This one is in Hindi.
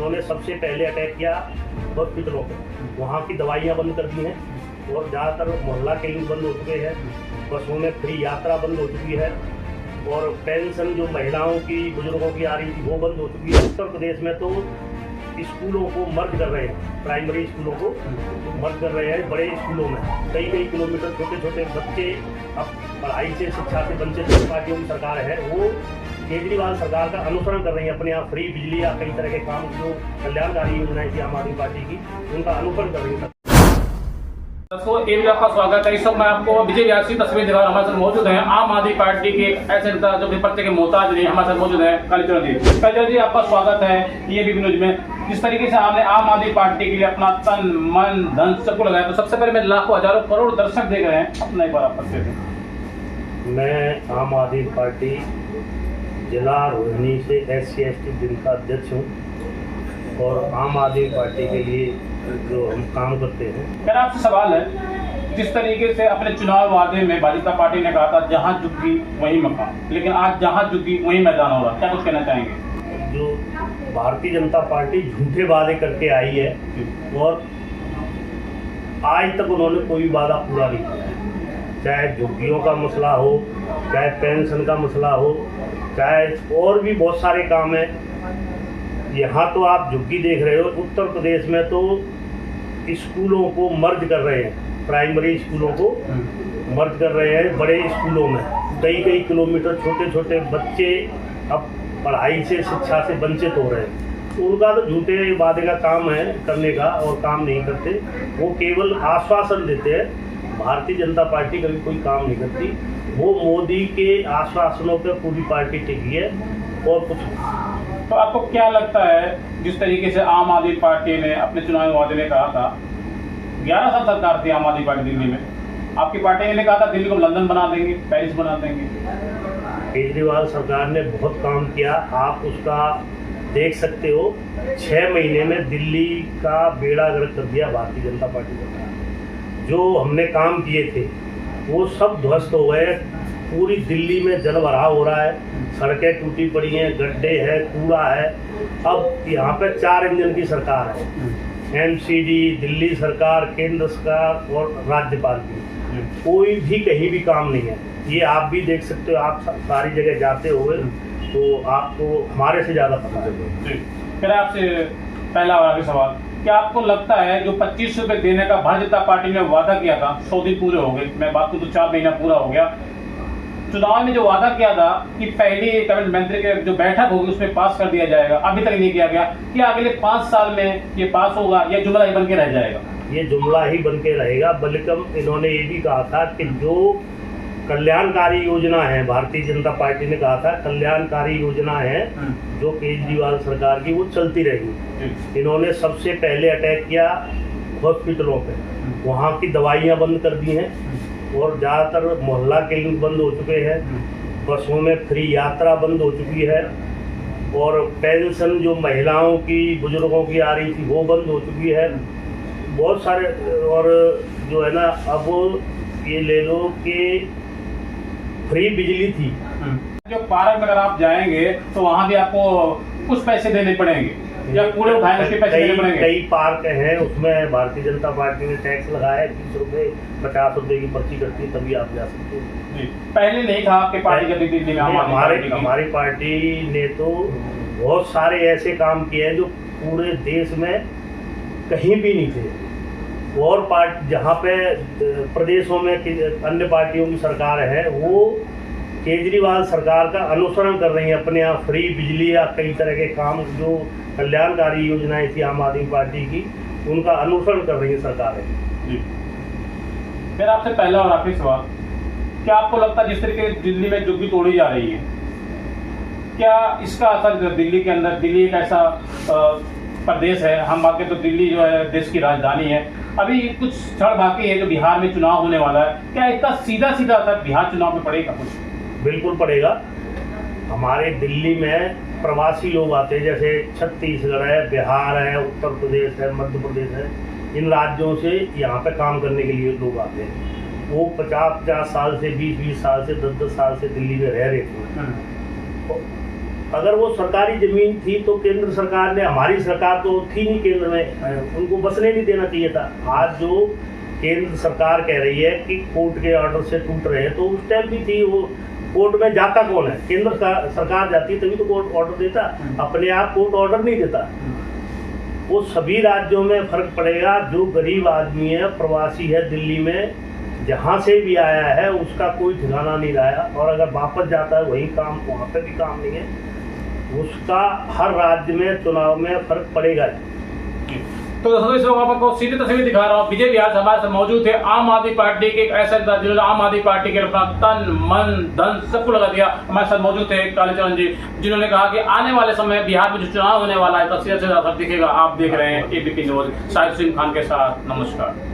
इन्होंने सबसे पहले अटैक किया हॉस्पिटलों पे, वहाँ की दवाइयाँ बंद कर दी हैं और ज़्यादातर मोहल्ला क्लिनिक बंद हो चुके हैं, बसों में फ्री यात्रा बंद हो चुकी है और पेंशन जो महिलाओं की बुजुर्गों की आ रही थी वो बंद हो चुकी है। उत्तर प्रदेश में तो स्कूलों को मर्ज कर रहे हैं, प्राइमरी स्कूलों को मर्ज कर रहे हैं बड़े स्कूलों में। कई किलोमीटर छोटे छोटे बच्चे अब पढ़ाई से शिक्षा से वंचित पार्टियों की सरकार है वो केजरीवाल सरकार का अनुसरण कर रही है। अपने यहाँ फ्री बिजली या कई तरह के काम जो कल्याणकारी योजनाएं थी आम आदमी पार्टी की उनका अनुसरण कर रही है। दोस्तों एक बार आपका स्वागत है। इस वक्त मैं आपको विजय व्यास की तस्वीर दिखा रहा हूं। हमारे साथ मौजूद है आम आदमी पार्टी के ऐसे नेता जो विपक्ष के मोहताज नहीं, हमारे साथ मौजूद है कालीचरण जी। कालीचरण जी आपका स्वागत है ABP न्यूज में। जिस तरीके से आपने आम आदमी पार्टी के लिए अपना तन मन धन सबको लगाया, तो सबसे पहले मैं लाखों हजारों करोड़ दर्शक देख रहे हैं, अपना एक बार आप परिचय दें। मैं आम आदमी पार्टी जिला रोहिणी से SC/ST दिन का अध्यक्ष हूँ और आम आदमी पार्टी के लिए जो हम काम करते हैं। मेरा आपसे सवाल है, जिस तरीके से अपने चुनाव वादे में भाजपा पार्टी ने कहा था जहां झुकी वहीं मकान, लेकिन आज जहां झुकी वहीं मैदान हो रहा, क्या कुछ कहना चाहेंगे? जो भारतीय जनता पार्टी झूठे वादे करके आई है और आज तक उन्होंने कोई वादा पूरा नहीं किया, चाहे झुग्गियों का मसला हो, चाहे पेंशन का मसला हो, चाहे और भी बहुत सारे काम हैं। यहाँ तो आप झुग्गी देख रहे हो, उत्तर प्रदेश में तो स्कूलों को मर्ज कर रहे हैं, प्राइमरी स्कूलों को मर्ज कर रहे हैं बड़े स्कूलों में। कई किलोमीटर छोटे छोटे बच्चे अब पढ़ाई से शिक्षा से वंचित हो रहे हैं। उनका तो झूठे वादे का काम है करने का और काम नहीं करते, वो केवल आश्वासन देते हैं। भारतीय जनता पार्टी कभी कोई काम नहीं करती, वो मोदी के आश्वासनों पर पूरी पार्टी टिकी है और कुछ। तो आपको क्या लगता है, जिस तरीके से आम आदमी पार्टी ने अपने चुनावी वादे में कहा था, 11 साल सरकार थी आम आदमी पार्टी दिल्ली में, आपकी पार्टी ने कहा था दिल्ली को लंदन बना देंगे, पेरिस बना देंगे। केजरीवाल सरकार ने बहुत काम किया, आप उसका देख सकते हो। 6 महीने में दिल्ली का बेड़ा गर्क कर दिया भारतीय जनता पार्टी सरकार। जो हमने काम किए थे वो सब ध्वस्त हो गए। पूरी दिल्ली में जलभराव हो रहा है, सड़कें टूटी पड़ी हैं, गड्ढे हैं, कूड़ा है। अब यहाँ पे 4 इंजन की सरकार है, MCD, दिल्ली सरकार, केंद्र सरकार और राज्यपाल की। कोई भी कहीं भी काम नहीं है, ये आप भी देख सकते हो। आप सारी जगह जाते हुए तो आपको हमारे से ज़्यादा पता चलेगा। फिर आपसे पहला वाला सवाल, क्या आपको लगता है जो 25 रुपये देने का भारतीय जनता पार्टी ने वादा किया था, 100 दिन पूरे हो गए, मैं बात करूँ तो 4 महीना पूरा हो गया, चुनाव में जो वादा किया था कि पहली कैबिनेट मंत्री के जो बैठक होगी उसमें पास कर दिया जाएगा, अभी तक नहीं किया गया, क्या अगले 5 साल में ये पास होगा या जुमला ही बन के रह जाएगा? ये जुमला ही बन के रहेगा। बल्कि इन्होंने ये भी कहा था कि जो कल्याणकारी योजना है, भारतीय जनता पार्टी ने कहा था कल्याणकारी योजना है जो केजरीवाल सरकार की, वो चलती रहेगी। इन्होंने सबसे पहले अटैक किया हॉस्पिटलों पे, वहाँ की दवाइयाँ बंद कर दी हैं और ज़्यादातर मोहल्ला क्लिनिक बंद हो चुके हैं, बसों में फ्री यात्रा बंद हो चुकी है और पेंशन जो महिलाओं की बुजुर्गों की आ रही थी वो बंद हो चुकी है। बहुत सारे और जो है ना, अब ये ले लो कि फ्री बिजली थी। जो पार्क में अगर आप जाएंगे तो वहाँ भी आपको कुछ पैसे देने पड़ेंगे या पूरे उठाएंगे उसके पैसे देने पड़ेंगे। कई पार्क हैं उसमें भारतीय जनता पार्टी ने टैक्स लगाया है, 30 रुपये 50 रुपये की पर्ची कटती है, तभी आप जा सकते हो। पहले नहीं था आपके पार्टी का दिल्ली में? हमारी पार्टी ने तो बहुत सारे ऐसे काम किए हैं जो पूरे देश में कहीं भी नहीं थे। और पार्टी जहाँ पे प्रदेशों में अन्य पार्टियों की सरकार है वो केजरीवाल सरकार का अनुसरण कर रही है। अपने यहाँ फ्री बिजली या कई तरह के काम जो कल्याणकारी योजनाएं थी आम आदमी पार्टी की, उनका अनुसरण कर रही है सरकारें। फिर आपसे पहला और आखिरी सवाल, क्या आपको लगता है जिस तरीके से दिल्ली में झुग्गी तोड़ी जा रही है, क्या इसका असर दिल्ली के अंदर, दिल्ली एक ऐसा प्रदेश है, हम बात करें तो दिल्ली जो है देश की राजधानी है, अभी कुछ क्षण बाकी है जो बिहार में चुनाव होने वाला है, क्या इसका सीधा असर बिहार चुनाव में पड़ेगा? कुछ बिल्कुल पड़ेगा। हमारे दिल्ली में प्रवासी लोग आते हैं, जैसे छत्तीसगढ़ है, बिहार है, उत्तर प्रदेश है, मध्य प्रदेश है, इन राज्यों से यहाँ पे काम करने के लिए लोग आते हैं। वो 50 साल से 20 साल से 10 साल से दिल्ली में रह रहे थे। अगर वो सरकारी जमीन थी तो केंद्र सरकार ने, हमारी सरकार तो थी नहीं केंद्र में, उनको बसने नहीं देना चाहिए था। आज जो केंद्र सरकार कह रही है कि कोर्ट के ऑर्डर से टूट रहे हैं, तो उस टाइम भी थी। वो कोर्ट में जाता कौन है? केंद्र सरकार जाती तभी तो कोर्ट ऑर्डर देता, अपने आप कोर्ट ऑर्डर नहीं देता। वो सभी राज्यों में फर्क पड़ेगा। जो गरीब आदमी है, प्रवासी है दिल्ली में, जहाँ से भी आया है उसका कोई ठिकाना नहीं रहा, और अगर वापस जाता है वही काम, वहाँ पे भी काम नहीं है, उसका हर राज्य में चुनाव में फर्क पड़ेगा। तो दोस्तों इस वक्त आपको सीधी तस्वीर दिखा रहा हूँ। विजय बिहार से हमारे साथ मौजूद थे आम आदमी पार्टी के एक ऐसे नेता जिन्होंने आम आदमी पार्टी के अपना तन मन धन सबको लगा दिया। हमारे साथ मौजूद थे कालीचरण जी, जिन्होंने कहा कि आने वाले समय बिहार में जो चुनाव होने वाला है तस्वीर से दिखेगा। आप देख रहे हैं एबीपी न्यूज, साहिब सिंह खान के साथ। नमस्कार।